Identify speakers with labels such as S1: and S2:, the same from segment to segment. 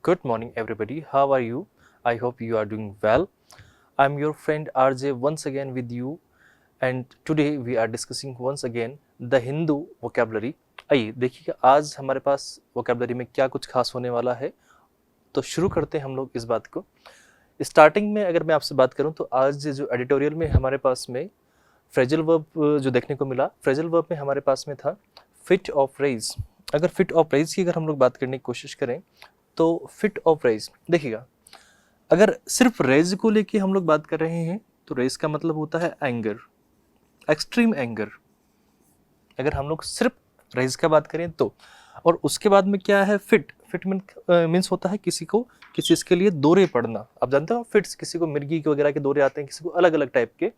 S1: Good morning, everybody. How are you? I hope you are doing well. I'm your friend RJ once again with you, and today we are discussing once again the Hindu vocabulary. आइए देखिए आज हमारे पास vocabulary में क्या कुछ खास होने वाला है, तो शुरू करते हैं हम लोग इस बात को। स्टार्टिंग में अगर मैं आपसे बात करूं तो आज जो एडिटोरियल में हमारे पास में फ्रेजल वर्ब जो देखने को मिला, फ्रेजल वर्ब में हमारे पास में था फिट ऑफ रेज। अगर फिट ऑफ रेज की अगर हम लोग बात करने की कोशिश करें तो फिट ऑफ रेज देखिएगा, अगर सिर्फ रेज को लेके हम लोग बात कर रहे हैं तो रेज का मतलब होता है एंगर, एक्सट्रीम एंगर। अगर हम लोग सिर्फ रेज का बात करें तो, और उसके बाद में क्या है फिट, फिट मीन्स होता है किसी को किसी चीज के लिए दौरे पड़ना। आप जानते हो फिट्स, किसी को मिर्गी के वगैरह के दौरे आते हैं, किसी को अलग अलग टाइप के,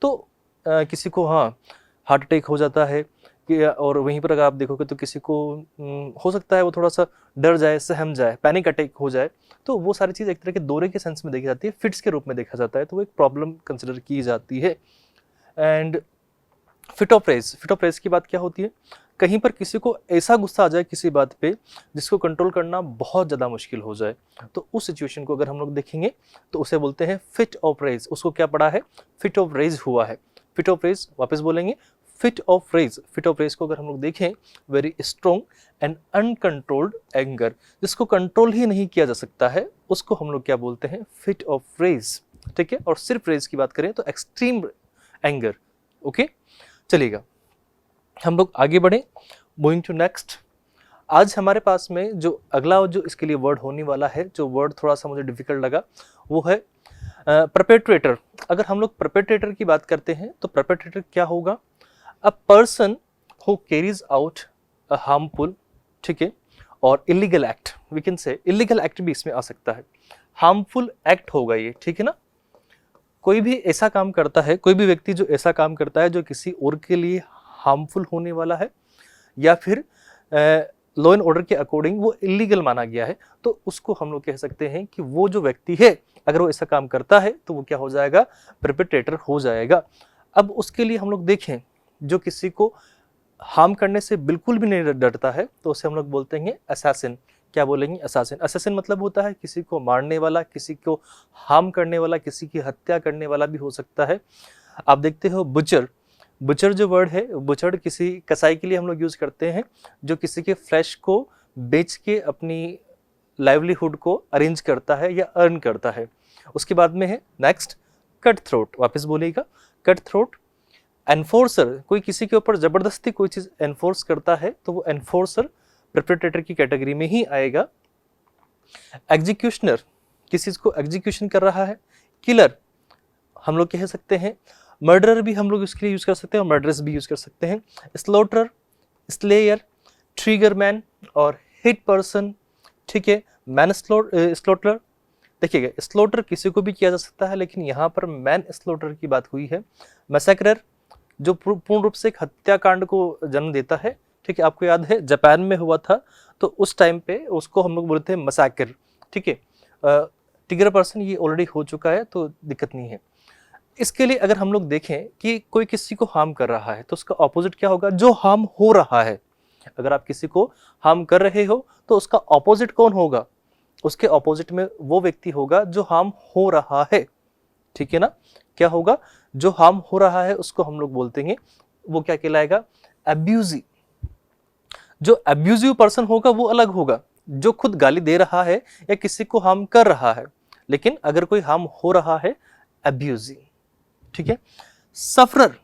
S1: तो किसी को हार्ट अटैक हो जाता है कि, और वहीं पर अगर आप देखोगे तो किसी को हो सकता है वो थोड़ा सा डर जाए, सहम जाए, पैनिक अटैक हो जाए, तो वो सारी चीज़ एक तरह के दौरे के सेंस में देखी जाती है, फिट्स के रूप में देखा जाता है, तो वो एक प्रॉब्लम कंसिडर की जाती है। एंड फिट ऑफ रेज की बात क्या होती है, कहीं पर किसी को ऐसा गुस्सा आ जाए किसी बात पे जिसको कंट्रोल करना बहुत ज़्यादा मुश्किल हो जाए, तो उस सिचुएशन को अगर हम लोग देखेंगे तो उसे बोलते हैं फिट ऑफ रेज। उसको क्या पड़ा है, फिट ऑफ रेज हुआ है। फिट ऑफ रेज वापस बोलेंगे, fit of rage. Fit of rage को अगर हम लोग देखें, very strong and uncontrolled anger, जिसको कंट्रोल ही नहीं किया जा सकता है, उसको हम लोग क्या बोलते हैं, फिट ऑफ रेज। ठीक है, और सिर्फ रेज की बात करें तो एक्सट्रीम एंगर। ओके, चलिएगा हम लोग आगे बढ़े, मूविंग टू नेक्स्ट। आज हमारे पास में जो अगला जो इसके लिए वर्ड होने वाला है, जो वर्ड थोड़ा सा मुझे डिफिकल्ट लगा, वो है परपेट्रेटर। अगर हम लोग परपेट्रेटर की बात करते हैं तो परपेट्रेटर क्या होगा, a person who carries out a harmful, ठीक है, और illegal act, we can say illegal act भी इसमें आ सकता है, हार्मफुल एक्ट होगा ये, ठीक है ना। कोई भी ऐसा काम करता है, कोई भी व्यक्ति जो ऐसा काम करता है जो किसी और के लिए हार्मफुल होने वाला है, या फिर लॉ एंड ऑर्डर के अकॉर्डिंग वो इलीगल माना गया है, तो उसको हम लोग कह सकते हैं कि वो जो व्यक्ति है अगर वो ऐसा काम करता है तो वो क्या हो जाएगा, परपेट्रेटर हो जाएगा। अब उसके लिए हम लोग देखें, जो किसी को हार्म करने से बिल्कुल भी नहीं डरता है, तो उसे हम लोग बोलते हैं असैसिन। क्या बोलेंगे, असैसिन। असैसिन मतलब होता है किसी को मारने वाला, किसी को हार्म करने वाला, किसी की हत्या करने वाला भी हो सकता है। आप देखते हो बुचर, बुचर जो वर्ड है, बुचर किसी कसाई के लिए हम लोग यूज करते हैं जो किसी के फ्लैश को बेच के अपनी लाइवलीहुड को अरेंज करता है या अर्न करता है। उसके बाद में है नेक्स्ट कट थ्रोट। वापस बोलिएगा, कट थ्रोट। एनफोर्सर, कोई किसी के ऊपर जबरदस्ती कोई चीज एनफोर्स करता है तो वो एनफोर्सर परपेट्रेटर की कैटेगरी में ही आएगा। एग्जीक्यूशनर, किसी चीज को एग्जीक्यूशन कर रहा है। किलर हम लोग कह सकते हैं, मर्डरर भी हम लोग इसके लिए यूज कर सकते हैं और मर्डरस भी यूज कर सकते हैं। स्लॉटर, स्लेयर, ट्रिगर मैन और हिट पर्सन, ठीक है। मैन स्लॉटर, देखिएगा स्लॉटर किसी को भी किया जा सकता है, लेकिन यहाँ पर मैन स्लॉटर की बात हुई है। मैसेकरर जो पूर्ण रूप से एक हत्याकांड को जन्म देता है, ठीक है। आपको याद है जापान में हुआ था, तो उस टाइम पे उसको हम लोग बोलते हैं मसाकर, ठीक है। टिगर पर्सन ये ऑलरेडी हो चुका है तो दिक्कत नहीं है। इसके लिए अगर हम लोग देखें कि कोई किसी को हार्म कर रहा है तो उसका ऑपोजिट क्या होगा, जो हार्म हो रहा है। अगर आप किसी को हार्म कर रहे हो तो उसका ऑपोजिट कौन होगा, उसके ऑपोजिट में वो व्यक्ति होगा जो हार्म हो रहा है, ठीक है ना। क्या होगा, जो हार्म हो रहा है उसको हम लोग बोलते हैं, वो क्या कहलाएगा, अब्यूजिव। जो अब्यूजिव पर्सन होगा वो अलग होगा, जो खुद गाली दे रहा है या किसी को हार्म कर रहा है, लेकिन अगर कोई हार्म हो रहा है, अब्यूजिव, ठीक है। सफरर,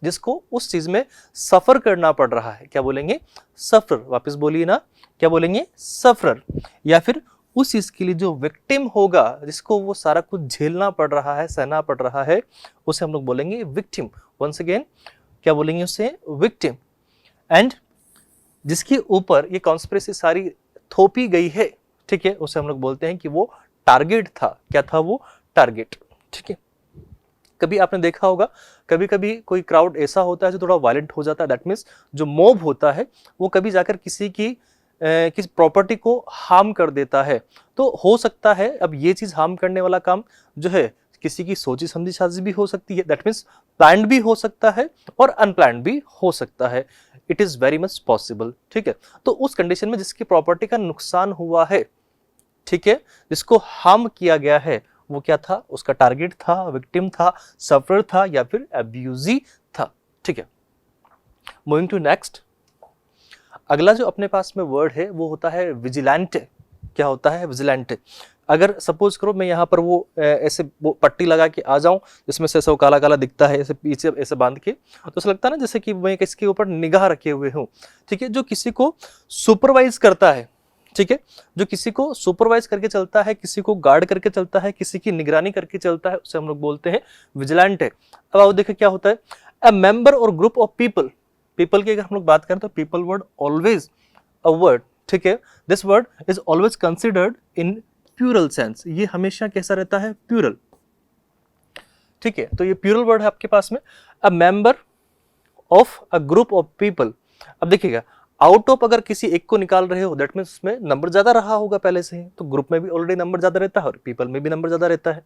S1: जिसको उस चीज में सफर करना पड़ रहा है, क्या बोलेंगे, सफरर। वापस बोलिए ना, क्या बोलेंगे, सफरर। या फिर उस चीज के लिए जो विक्टिम होगा, जिसको वो सारा कुछ झेलना पड़ रहा है, सहना पड़ रहा है, उसे हम लोग बोलेंगे विक्टिम। वंस अगेन क्या बोलेंगे उसे, विक्टिम। एंड जिसके ऊपर ये कॉन्स्पिरेसी सारी थोपी गई है, ठीक है, उसे हम लोग बोलते हैं कि वो टारगेट था। क्या था वो, टारगेट, ठीक है। कभी आपने देखा होगा, कभी कभी कोई क्राउड ऐसा होता है जो थोड़ा वायलेंट हो जाता है, दैट मीन्स जो मॉब होता है वो कभी जाकर किसी की किसी प्रॉपर्टी को हार्म कर देता है। तो हो सकता है अब ये चीज हार्म करने वाला काम जो है किसी की सोची समझी साजिश भी हो सकती है, दैट मीन्स प्लान्ड भी हो सकता है और अनप्लान्ड भी हो सकता है। It is very much possible, ठीक है। तो उस कंडीशन में जिसकी प्रॉपर्टी का नुकसान हुआ है, ठीक है, जिसको हार्म किया गया है वो क्या था, उसका टारगेट था, विक्टिम था, सफर था या फिर अब्यूजी था। ठीक है, मूविंग टू नेक्स्ट। अगला जो अपने पास में वर्ड है वो होता है विजिलेंटे। क्या होता है विजिलेंटे? अगर सपोज करो मैं यहाँ पर वो ऐसे वो पट्टी लगा के आ जाऊं जिसमें से ऐसा वो काला काला दिखता है, ऐसे पीछे ऐसे बांध के, तो ऐसा लगता है ना जैसे कि मैं किसके ऊपर निगाह रखे हुए हूँ। ठीक है, जो किसी को सुपरवाइज करता है, ठीक है, जो किसी को सुपरवाइज करके चलता है, किसी को गार्ड करके चलता है, किसी की निगरानी करके चलता है, उसे हम लोग बोलते हैं विजिलेंटे। अब आओ देखिए क्या होता है, अ मेंबर और ग्रुप ऑफ पीपल। पीपल की अगर हम लोग बात करें तो people word always a word, ठीक है, this word is always considered in plural sense. ये हमेशा कैसा रहता है, प्यूरल। ठीक है, तो ये प्यूरल वर्ड है आपके पास में, a member of a group of people. अब देखिएगा, आउट ऑफ अगर किसी एक को निकाल रहे हो दैट मीन्स उसमें नंबर ज्यादा रहा होगा पहले से ही, तो ग्रुप में भी ऑलरेडी नंबर ज्यादा रहता है और पीपल में भी नंबर ज्यादा रहता है।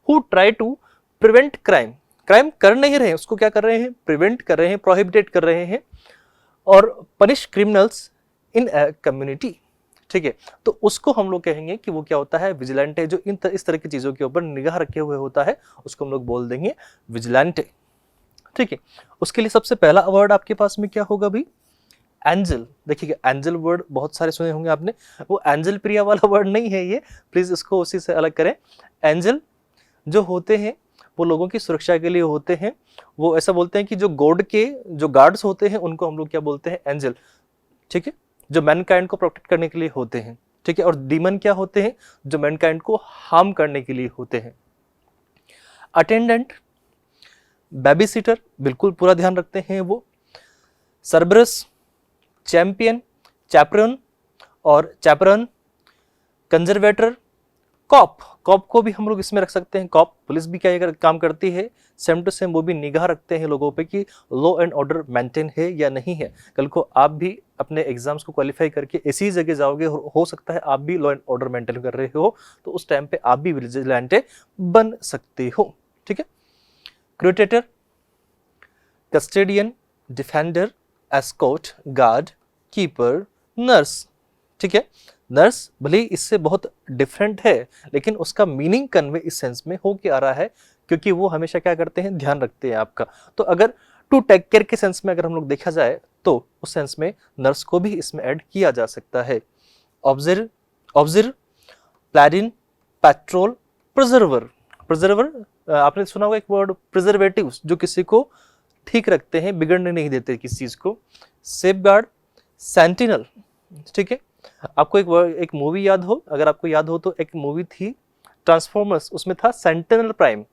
S1: Who try to prevent crime, crime कर नहीं रहे हैं, उसको क्या कर रहे हैं, प्रिवेंट कर रहे हैं, प्रोहिबिटेट कर रहे हैं, और पनिश क्रिमिनल्स इन कम्युनिटी। ठीक है, तो उसको हम लोग कहेंगे कि वो क्या होता है, विजिलेंटे। जो इस तरह की चीजों के ऊपर निगाह रखे हुए होता है उसको हम लोग बोल देंगे विजिलेंटे। ठीक है, उसके लिए सबसे पहला वर्ड आपके पास में क्या होगा भाई, एंजल। देखिएगा, एंजल वर्ड बहुत सारे सुने होंगे आपने, वो एंजल प्रिया वाला वर्ड नहीं है ये, प्लीज इसको उसी से अलग करें। एंजल जो होते हैं वो लोगों की सुरक्षा के लिए होते हैं। वो ऐसा बोलते हैं कि जो गॉड के जो गार्ड्स होते हैं उनको हम लोग क्या बोलते हैं, एंजल। ठीक है, जो मैनकाइंड को प्रोटेक्ट करने के लिए होते हैं। ठीक है, और डीमन क्या होते हैं, जो मैनकाइंड को हार्म करने के लिए होते हैं। अटेंडेंट, बेबी सीटर, बिल्कुल पूरा ध्यान रखते हैं वो। सरबरस, चैंपियन, चैपरन और चैपरन, कंजर्वेटर, कॉप। कॉप को भी हम लोग इसमें रख सकते हैं, कॉप। पुलिस भी क्या काम करती है, सेम टू सेम वो भी निगाह रखते हैं लोगों पे कि लॉ एंड ऑर्डर मेंटेन है या नहीं है। कल को आप भी अपने एग्जाम्स को क्वालिफाई करके ऐसी जगह जाओगे, हो सकता है आप भी लॉ एंड ऑर्डर मेंटेन कर रहे हो, तो उस टाइम पे आप भी विजिलेंटे बन सकते हो। ठीक है, curator, custodian, defender, escort, guard, keeper, nurse. ठीक है, नर्स भले ही इससे बहुत डिफरेंट है लेकिन उसका मीनिंग कन्वे इस सेंस में हो के आ रहा है, क्योंकि वो हमेशा क्या करते हैं, ध्यान रखते हैं आपका। तो अगर टू टेक केयर के सेंस में अगर हम लोग देखा जाए तो उस सेंस में नर्स को भी इसमें ऐड किया जा सकता है। Observe, observe, paladin, patrol, preserver. Preserver आपने सुना होगा एक वर्ड, प्रिजर्वेटिव्स, जो किसी को ठीक रखते हैं, बिगड़ने नहीं देते किसी चीज को। Safeguard, sentinel. ठीक है, आपको एक मूवी याद हो, अगर आपको याद हो तो एक मूवी थी ट्रांसफॉर्मर्स, उसमें था सेंटिनल प्राइम,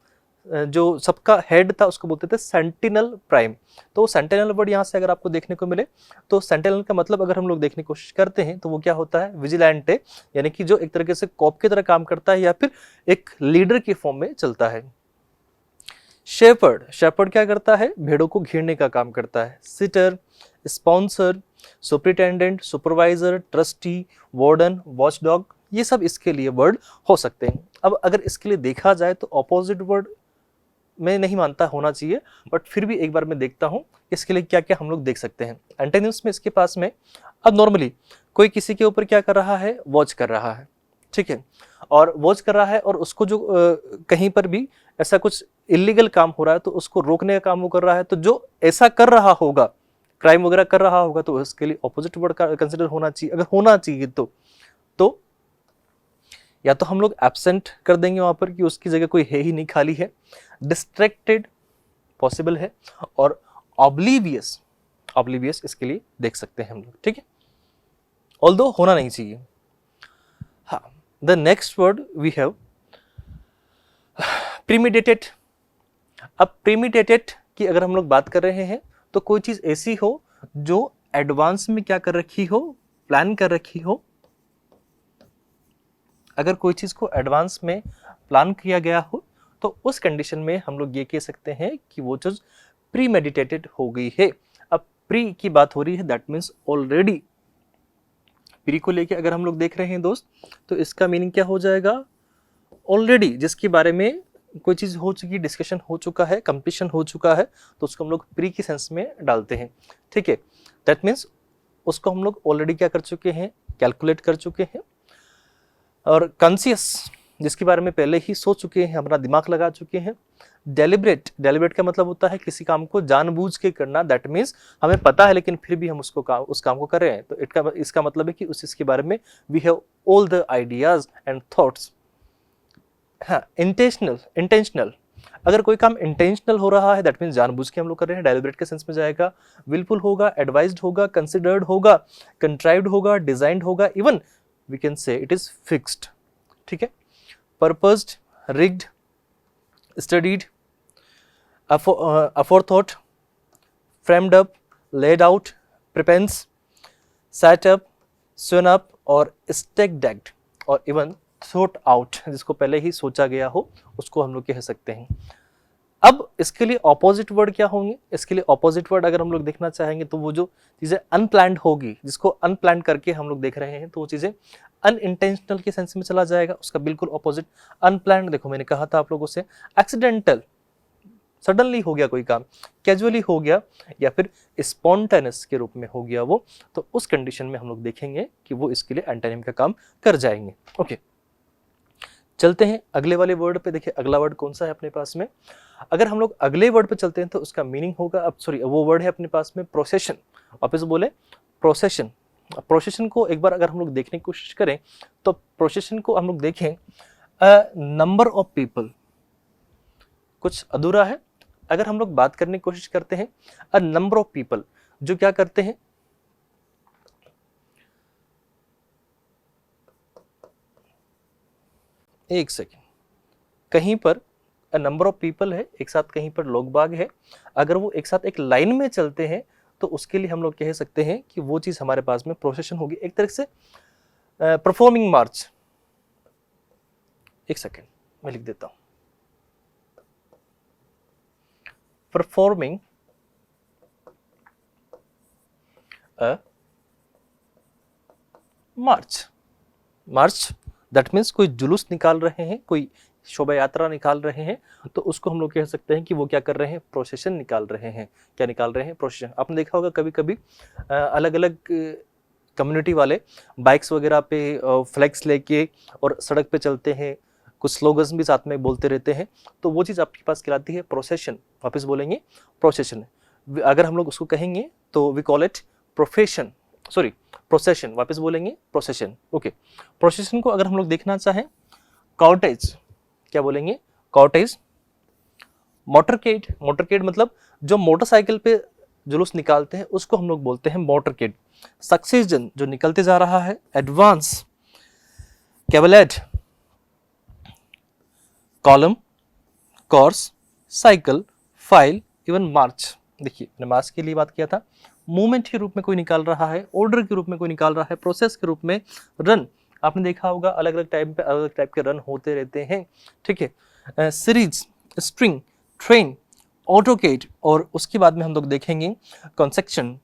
S1: जो सबका हेड था उसको बोलते थे सेंटिनल प्राइम। तो सेंटिनल वर्ड यहाँ से अगर आपको देखने को मिले तो सेंटिनल का मतलब अगर हम लोग देखने की कोशिश करते हैं तो वो क्या होता है, विजिलेंटे, यानी कि जो एक तरीके से कॉप की तरह काम करता है या फिर एक लीडर के फॉर्म में चलता है। शेपर्ड, शेपर्ड क्या करता है, भेड़ों को घेरने का काम करता है। Sitter, sponsor, superintendent, supervisor, trustee, warden, watchdog, ये सब इसके लिए वर्ड हो सकते हैं। अब अगर इसके लिए देखा जाए तो ऑपोजिट वर्ड मैं नहीं मानता होना चाहिए, बट फिर भी एक बार मैं देखता हूं इसके लिए क्या क्या हम लोग देख सकते हैं। एंटोनिम्स में इसके पास में, अब नॉर्मली कोई किसी के ऊपर क्या कर रहा है, वॉच कर रहा है। ठीक है, और वॉच कर रहा है और उसको जो कहीं पर भी ऐसा कुछ इलीगल काम हो रहा है तो उसको रोकने का काम वो कर रहा है। तो जो ऐसा कर रहा होगा, क्राइम वगैरह कर रहा होगा, तो उसके लिए ऑपोजिट वर्ड का कंसिडर होना चाहिए। अगर होना चाहिए तो या तो हम लोग एब्सेंट कर देंगे वहां पर कि उसकी जगह कोई है ही नहीं, खाली है। डिस्ट्रैक्टेड पॉसिबल है, और ऑब्लिवियस, ऑब्लिवियस इसके लिए देख सकते हैं हम लोग। ठीक है, ऑल्दो होना नहीं चाहिए। हाँ, the next word we have premeditated. अब प्रीमिडिटेड की अगर हम लोग बात कर रहे हैं तो कोई चीज ऐसी हो जो एडवांस में क्या कर रखी हो, प्लान कर रखी हो। अगर कोई चीज को एडवांस में प्लान किया गया हो तो उस कंडीशन में हम लोग ये कह सकते हैं कि वो चीज प्रीमेडिटेटेड हो गई है। अब प्री की बात हो रही है, दैट मीन्स ऑलरेडी। प्री को लेके अगर हम लोग देख रहे हैं दोस्त, तो इसका मीनिंग क्या हो जाएगा, ऑलरेडी जिसके बारे में कोई चीज हो चुकी, डिस्कशन हो चुका है, कंप्लीशन हो चुका है, तो उसको हम लोग प्री की सेंस में डालते हैं। ठीक है, दैट मीन्स उसको हम लोग ऑलरेडी क्या कर चुके हैं, कैलकुलेट कर चुके हैं। और कॉन्शियस, जिसके बारे में पहले ही सोच चुके हैं, अपना दिमाग लगा चुके हैं। डेलिब्रेट, डेलिब्रेट का मतलब होता है किसी काम को जानबूझ के करना, दैट मीन्स हमें पता है लेकिन फिर भी हम उस काम को कर रहे हैं, तो इसका मतलब है कि उस चीज के बारे में we have all the ideas and thoughts. हाँ, इंटेंशनल, इंटेंशनल, अगर कोई काम इंटेंशनल हो रहा है दैट मीन्स जानबूझ के हम लोग कर रहे हैं, डेलिब्रेट के सेंस में जाएगा। विलफुल होगा, एडवाइज्ड होगा, कंसिडर्ड होगा, कंट्राइव्ड होगा, डिजाइन्ड होगा, even we can say it is fixed. ठीक है, purposed, rigged, studied, aforethought, framed up, laid out, prepense, set up, sewn up और स्टेक्ड और इवन थॉट आउट, जिसको पहले ही सोचा गया हो उसको हम लोग कह सकते हैं। अब इसके लिए ऑपोजिट वर्ड क्या होंगे? इसके लिए ऑपोजिट वर्ड अगर हम लोग देखना चाहेंगे तो वो जो चीजें अनप्लान्ड होगी, जिसको अनप्लान्ड करके हम लोग देख रहे हैं, तो वो चीजें अनइंटेंशनल के सेंस में चला जाएगा। उसका बिल्कुल ऑपोजिट अनप्लान्ड, देखो मैंने कहा था आप लोगों से, एक्सीडेंटल, सडनली हो गया कोई काम, कैजुअली हो गया, या फिर स्पॉन्टेनियस के रूप में हो गया वो, तो उस कंडीशन में हम लोग देखेंगे कि वो इसके लिए एंटोनिम का काम कर जाएंगे। ओके, चलते हैं अगले वाले वर्ड पे। देखिए अगला वर्ड कौन सा है अपने पास में। अगर हम लोग अगले वर्ड पे चलते हैं तो उसका मीनिंग होगा, अब सॉरी वो वर्ड है अपने पास में प्रोसेशन। वापस बोले प्रोसेशन। प्रोसेशन को एक बार अगर हम लोग देखने की कोशिश करें तो प्रोसेशन को हम लोग देखें, नंबर ऑफ पीपल, कुछ अधूरा है। अगर हम लोग बात करने की कोशिश करते हैं अ नंबर ऑफ पीपल, जो क्या करते हैं, एक सेकेंड, कहीं पर नंबर ऑफ पीपल है, एक साथ कहीं पर लोग बाग है, अगर वो एक साथ एक लाइन में चलते हैं तो उसके लिए हम लोग कह सकते हैं कि वो चीज हमारे पास में प्रोसेशन होगी, एक तरह से परफॉर्मिंग मार्च। एक सेकेंड मैं लिख देता हूं, performing March. March that means कोई जुलूस निकाल रहे हैं, कोई शोभा यात्रा निकाल रहे हैं, तो उसको हम लोग कह सकते हैं कि वो क्या कर रहे हैं, प्रोसेशन निकाल रहे हैं। क्या निकाल रहे हैं? प्रोसेशन। आपने देखा होगा कभी कभी अलग अलग कम्युनिटी वाले बाइक्स वगैरह पे फ्लैग्स लेके और सड़क पे चलते हैं, कुछ स्लोगन्स भी साथ में बोलते रहते हैं, तो वो चीज़ आपके पास कहलाती है प्रोसेशन। वापस बोलेंगे प्रोसेशन। अगर हम लोग उसको कहेंगे तो we call it profession, sorry procession. वापस बोलेंगे प्रोसेशन। ओके, प्रोसेशन को अगर हम लोग देखना चाहें, कॉर्टेज, क्या बोलेंगे? कॉर्टेज। मोटरकेड, मोटरकेड मतलब जो मोटरसाइकिल पे जुलूस निकालते हैं उसको हम लोग बोलते हैं मोटरकेड। सक्सेशन, जो निकलते जा रहा है। Advance, cavalcade, column, course, cycle, file, even march. देखिए मैंने मार्च के लिए बात किया था, मूवमेंट के रूप में कोई निकाल रहा है, ऑर्डर के रूप में कोई निकाल रहा है, प्रोसेस के रूप में। रन, आपने देखा होगा अलग अलग टाइम पे अलग अलग टाइप के रन होते रहते हैं। ठीक है, सीरीज, स्ट्रिंग, ट्रेन, ऑटोकेड, और उसके बाद में हम लोग देखेंगे कॉन्सेक्शन।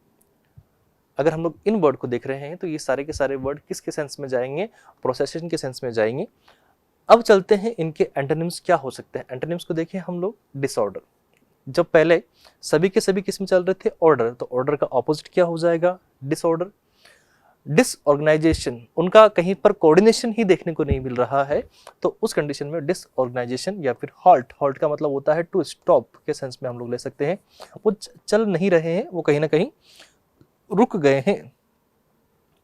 S1: अगर हम लोग इन वर्ड को देख रहे हैं तो ये सारे के सारे वर्ड किसके सेंस में जाएंगे? प्रोसेशन के सेंस में जाएंगे। अब चलते हैं इनके एंटोनिम्स क्या हो सकते हैं। एंटोनिम्स को देखें हम लोग, डिसऑर्डर। जब पहले सभी के सभी किस में चल रहे थे? ऑर्डर, तो ऑर्डर का ऑपोजिट क्या हो जाएगा? डिसऑर्डर। डिसऑर्गेनाइजेशन, उनका कहीं पर कोऑर्डिनेशन ही देखने को नहीं मिल रहा है, तो उस कंडीशन में डिसऑर्गेनाइजेशन, या फिर हॉल्ट। हॉल्ट का मतलब होता है टू स्टॉप के सेंस में हम लोग ले सकते हैं। वो चल नहीं रहे हैं, वो कहीं ना कहीं रुक गए हैं।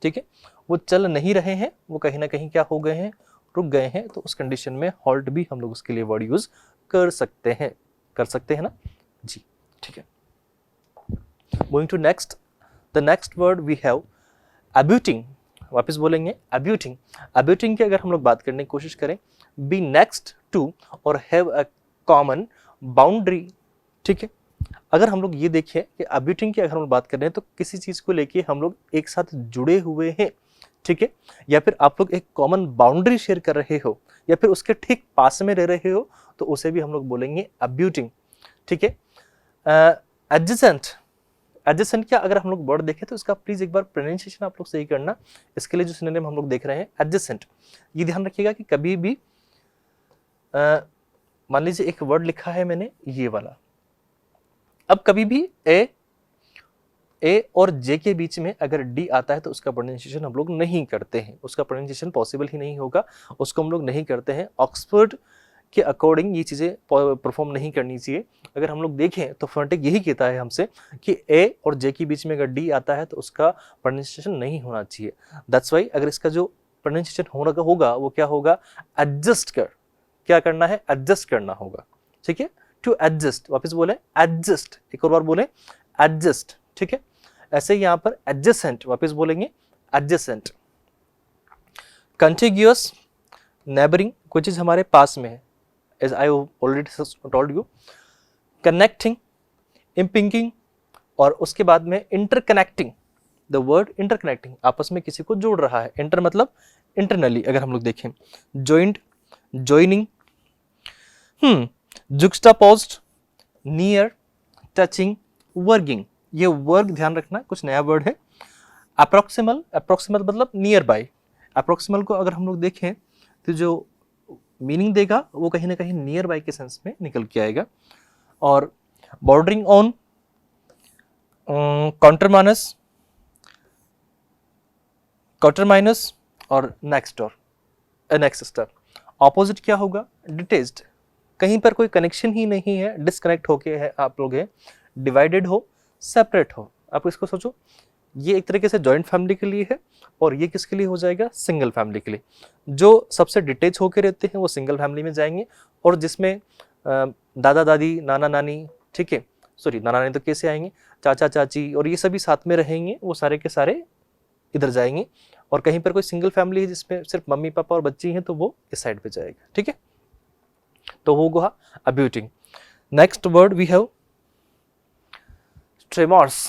S1: ठीक है, वो चल नहीं रहे हैं, वो कहीं ना कहीं क्या हो गए हैं? रुक गए हैं। तो उस कंडीशन में हॉल्ट भी हम लोग उसके लिए वर्ड यूज कर सकते हैं ना जी। ठीक है, going to next, the next word we have abutting. वापस बोलेंगे अब्यूटिंग। अब्यूटिंग की अगर हम लोग बात करने की कोशिश करें, बी नेक्स्ट टू और हैव अ कॉमन बाउंड्री। ठीक है, अगर हम लोग ये देखें कि अब्यूटिंग की अगर हम लोग बात कर रहे हैं तो किसी चीज को लेके हम लोग एक साथ जुड़े हुए हैं। ठीक है, या फिर आप लोग एक कॉमन बाउंड्री शेयर कर रहे हो, या फिर उसके ठीक पास में रह रहे हो, तो उसे भी हम लोग बोलेंगे अब्यूटिंग। ठीक है, एडजेसेंट। एडजेसेंट क्या अगर हम लोग वर्ड देखें तो इसका प्लीज एक बार प्रोनाउंसिएशन आप लोग सही करना। इसके लिए जो सिनोनिम हम लोग देख रहे हैं एडजेसेंट, ये ध्यान रखिएगा कि कभी भी मान लीजिए एक वर्ड लिखा है मैंने ये वाला, अब कभी भी ए ए और जे के बीच में अगर डी आता है तो उसका प्रोनाउंसिएशन हम लोग नहीं करते हैं, उसका प्रोनाउंसिएशन पॉसिबल ही नहीं होगा, उसको हम लोग नहीं करते हैं। ऑक्सफोर्ड के अकॉर्डिंग ये चीज़ें परफॉर्म नहीं करनी चाहिए। अगर हम लोग देखें तो फोनेटिक यही कहता है हमसे कि ए और जे के बीच में अगर डी आता है तो उसका प्रोनाउंसिएशन नहीं होना चाहिए। दैट्स वाई अगर इसका जो प्रोनाउंसिएशन होगा वो क्या होगा, एडजस्ट कर, क्या करना है, एडजस्ट करना होगा, ठीक है। टू एडजस्ट, वापस बोले एडजस्ट, एक और बार बोले एडजस्ट, ठीक है। ऐसे यहाँ पर एडजेसेंट, वापस बोलेंगे एडजेसेंट। कंटिग्यूअस, नेबरिंग, कोई चीज हमारे पास में है, as I already told you. Connecting, impinging, और उसके बाद में इंटरकनेक्टिंग, द वर्ड इंटरकनेक्टिंग, आपस में किसी को जोड़ रहा है। इंटर मतलब इंटरनली अगर हम लोग देखें, जॉइंट, जॉइनिंग, जुक्स्टापोज्ड, नियर, टचिंग, वर्गिंग, ये वर्ग ध्यान रखना, कुछ नया वर्ड है। अप्रोक्सिमल, अप्रोक्सिमल मतलब नियर बाय, अप्रोक्सिमल को अगर हम लोग देखें तो जो मीनिंग देगा वो कहीं ना कहीं नियर बाय के सेंस में निकल के आएगा। और बॉर्डरिंग ऑन, कॉन्टरमाइनस, कॉन्टरमाइनस और next door, next step. Opposite क्या होगा, डिटेच्ड, कहीं पर कोई कनेक्शन ही नहीं है, डिस्कनेक्ट होके है आप लोग हैं, डिवाइडेड हो, सेपरेट हो। आप इसको सोचो, ये एक तरीके से जॉइंट फैमिली के लिए है और ये किसके लिए हो जाएगा, सिंगल फैमिली के लिए। जो सबसे डिटेच होके रहते हैं वो सिंगल फैमिली में जाएंगे, और जिसमें दादा दादी, नाना नानी, ठीक है, सॉरी नाना नानी तो कैसे आएंगे, चाचा चाची और ये सभी साथ में रहेंगे, वो सारे के सारे इधर जाएंगे। और कहीं पर कोई सिंगल फैमिली है जिसमें सिर्फ मम्मी पापा और बच्ची हैं तो वो इस साइड पे जाएगा, ठीक है। तो वो हुआ abutting. Next word we have tremors,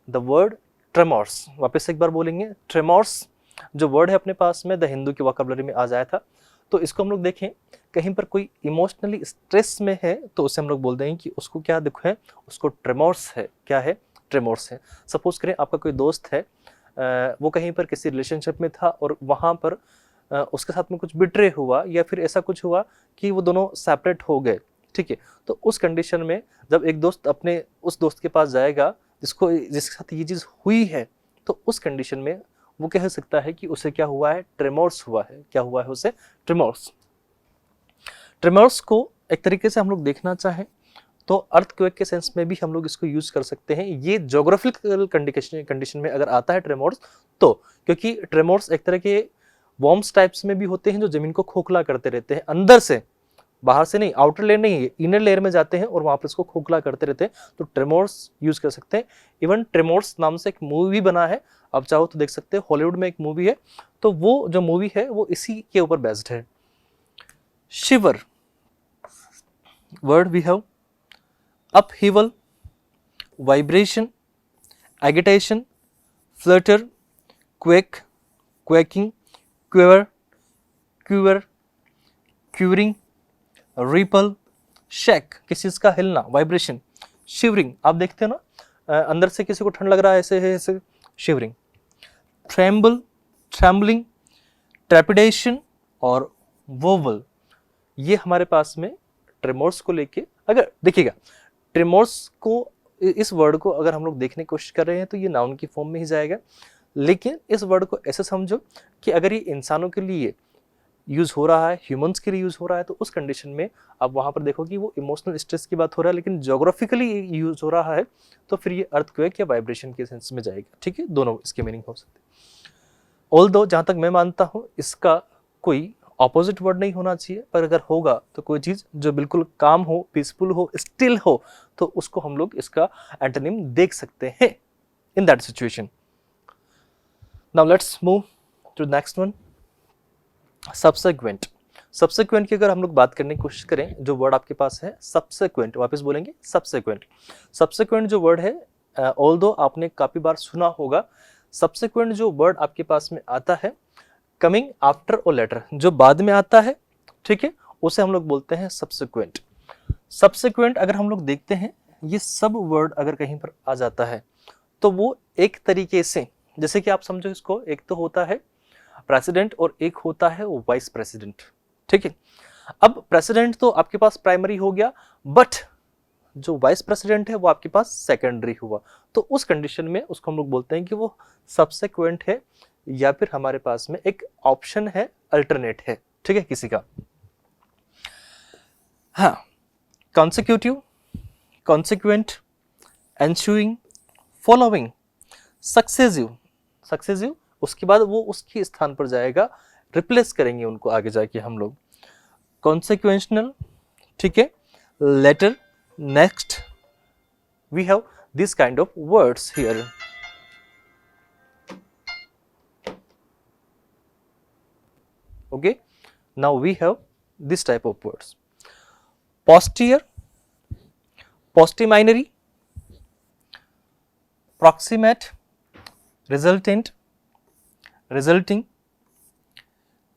S1: the word tremors, वापस एक बार बोलेंगे ट्रेमोर्स। जो वर्ड है अपने पास में द हिंदू की वोकैबुलरी में आ जाया था, तो इसको हम लोग देखें, कहीं पर कोई इमोशनली स्ट्रेस में है तो उससे हम लोग बोल देंगे कि उसको क्या दुख है, उसको ट्रेमोर्स है, क्या है, ट्रेमोर्स है। सपोज करें आपका कोई दोस्त है, वो कहीं पर किसी रिलेशनशिप में था और वहाँ पर उसके साथ में कुछ बिट्रे हुआ या फिर ऐसा कुछ हुआ कि वो दोनों सेपरेट हो गए, ठीक है। तो उस कंडीशन में जब एक दोस्त अपने उस दोस्त के पास जाएगा जिसके साथ ये चीज़ हुई है, तो उस कंडीशन में वो कह सकता है कि उसे क्या हुआ है, ट्रेमोर्स हुआ है। क्या हुआ है उसे, ट्रेमोर्स। ट्रेमोर्स को एक तरीके से हम लोग देखना चाहें तो अर्थक्वेक के सेंस में भी हम लोग इसको यूज कर सकते हैं। ये ज्योग्राफिकल कंडीशन में अगर आता है ट्रेमोर्स, तो क्योंकि ट्रेमोर्स एक तरह के वॉर्म्स टाइप्स में भी होते हैं जो जमीन को खोखला करते रहते हैं, अंदर से, बाहर से नहीं, आउटर लेयर नहीं, इनर लेयर में जाते हैं और वहां पर इसको खोखला करते रहते हैं, तो ट्रेमोर्स यूज कर सकते हैं। इवन ट्रेमोर्स नाम से एक मूवी बना है, आप चाहो तो देख सकते हैं, हॉलीवुड में एक मूवी है, तो वो जो मूवी है वो इसी के ऊपर बेस्ड है। Shiver word we have upheaval, vibration, agitation, flutter, quake, quaking, quiver, quiver, quivering, ripple, shake, किसी चीज का हिलना, वाइब्रेशन, शिवरिंग, आप देखते हो ना, अंदर से किसी को ठंड लग रहा है, ऐसे है, ऐसे शिवरिंग, ट्रेम्बल, ट्रैम्बलिंग, ट्रेपिडेशन और वोवल। ये हमारे पास में ट्रेमोर्स को लेके, अगर देखिएगा ट्रेमोर्स को, इस वर्ड को अगर हम लोग देखने की कोशिश कर रहे हैं तो ये नाउन की फॉर्म में ही जाएगा, लेकिन इस वर्ड को ऐसे समझो कि अगर ये इंसानों के लिए यूज हो रहा है, ह्यूमंस के लिए यूज हो रहा है, तो उस कंडीशन में आप वहां पर देखो कि वो इमोशनल स्ट्रेस की बात हो रहा है, लेकिन ज्योग्राफिकली यूज हो रहा है, तो फिर ये अर्थक्वेक या वाइब्रेशन के सेंस में जाएगा, ठीक है। दोनों इसके मीनिंग हो सकते हैं। ऑल्दो जहां तक मैं मानता हूं इसका कोई ऑपोजिट वर्ड नहीं होना चाहिए, पर अगर होगा तो कोई चीज जो बिल्कुल काम हो, पीसफुल हो, स्टिल हो, तो उसको हम लोग इसका एंटोनिम देख सकते हैं in that situation. Now let's move to next one, subsequent. Subsequent की अगर हम लोग बात करने की कोशिश करें, जो वर्ड आपके पास है सब्सिक्वेंट, वापस बोलेंगे सब्सिक्वेंट। सब्सिक्वेंट जो वर्ड है, ऑल्दो आपने काफी बार सुना होगा, सब्सिक्वेंट जो वर्ड आपके पास में आता है, कमिंग आफ्टर और लेटर, जो बाद में आता है, ठीक है, उसे हम लोग बोलते हैं सब्सिक्वेंट। सब्सिक्वेंट अगर हम लोग देखते हैं, ये सब वर्ड अगर कहीं पर आ जाता है तो वो एक तरीके से, जैसे कि आप समझो इसको, एक तो होता है प्रेसिडेंट और एक होता है वाइस प्रेसिडेंट, ठीक है। अब प्रेसिडेंट तो आपके पास प्राइमरी हो गया, बट जो वाइस प्रेसिडेंट है वो आपके पास सेकेंडरी हुआ, तो उस कंडीशन में उसको हम लोग बोलते हैं कि वो सबसेक्वेंट है या फिर हमारे पास में एक ऑप्शन है, अल्टरनेट है, ठीक है, किसी का। हाँ, consecutive, consequent, ensuing, following, successive, successive उसके बाद वो उसके स्थान पर जाएगा, रिप्लेस करेंगे उनको आगे जाके हम लोग। कॉन्सिक्वेंशनल, ठीक है, later, next, we have this kind of words here. Okay, now we have this type of words: posterior, postiminary, proximate, resultant, resulting,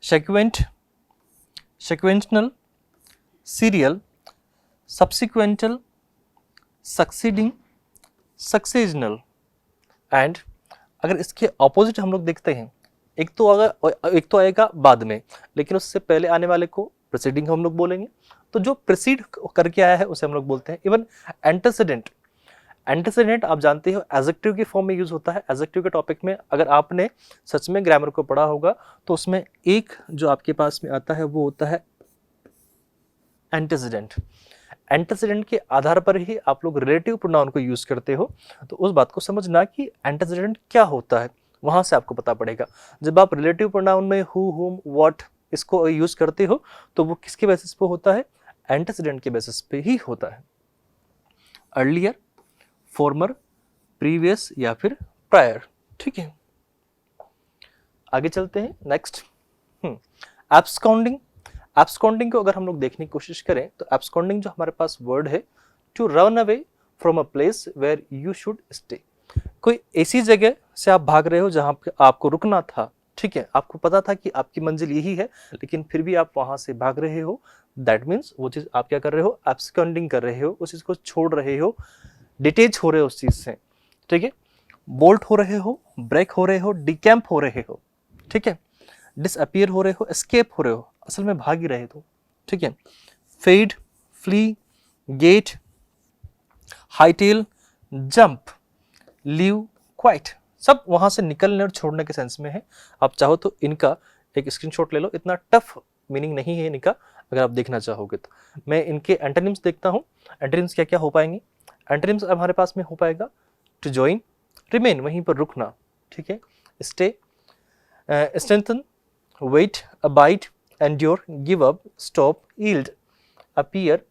S1: sequent, sequential, serial, subsequential, succeeding, successional। And अगर इसके ऑपोजिट हम लोग देखते हैं, एक तो आएगा बाद में, लेकिन उससे पहले आने वाले को प्रेसिडिंग हम लोग बोलेंगे। तो जो प्रेसिड करके आया है उसे हम लोग बोलते हैं। इवन एंटेसिडेंट, एंटेसिडेंट आप जानते हो एडजेक्टिव की फॉर्म में यूज होता है। एडजेक्टिव के टॉपिक में अगर आपने सच में ग्रामर को पढ़ा होगा तो उसमें एक जो आपके पास में आता है वो होता है एंटेसिडेंट। एंटेसिडेंट के आधार पर ही आप लोग रिलेटिव प्रोनाउन को यूज करते हो, तो उस बात को समझना कि एंटेसिडेंट क्या होता है, वहां से आपको पता पड़ेगा। जब आप रिलेटिव प्रोनाउन में हु, हुम, व्हाट इसको यूज करते हो तो वो किसके बेसिस पे होता है, एंटेसिडेंट के बेसिस पे ही होता है। अर्लियर, फॉर्मर, प्रीवियस या फिर प्रायर, ठीक है। आगे चलते हैं, नेक्स्ट एब्सकॉन्डिंग। एब्सकॉन्डिंग को अगर हम लोग देखने की कोशिश करें तो एब्सकॉन्डिंग जो हमारे पास वर्ड है, to run away from a place where you should stay. कोई ऐसी जगह से आप भाग रहे हो जहां पे आपको रुकना था, ठीक है, आपको पता था कि आपकी मंजिल यही है, लेकिन फिर भी आप वहां से भाग रहे हो। दैट मीन्स वो चीज आप क्या कर रहे हो, एब्सकॉन्डिंग कर रहे हो, उस चीज को छोड़ रहे हो, डिटेच हो रहे हो उस चीज से, ठीक है। बोल्ट हो रहे हो, ब्रेक हो रहे हो, डिकैम्प हो रहे हो, ठीक है, डिसअपियर हो रहे हो, एस्केप हो रहे हो, असल में भाग ही रहे हो, ठीक है। Fade, flee, get, hightail, jump, leave, quit, सब वहां से निकलने और छोड़ने के सेंस में है। आप चाहो तो इनका एक स्क्रीनशॉट ले लो, इतना टफ मीनिंग नहीं है इनका, अगर आप देखना चाहोगे तो। मैं इनके एंटोनिम्स देखता हूँ, एंटोनिम्स क्या क्या हो पाएंगे। एंटोनिम्स हमारे पास में हो पाएगा टू जॉइन, रिमेन वहीं पर रुकना, ठीक है, stay, strengthen, wait, abide, endure, give up, stop, yield, appear,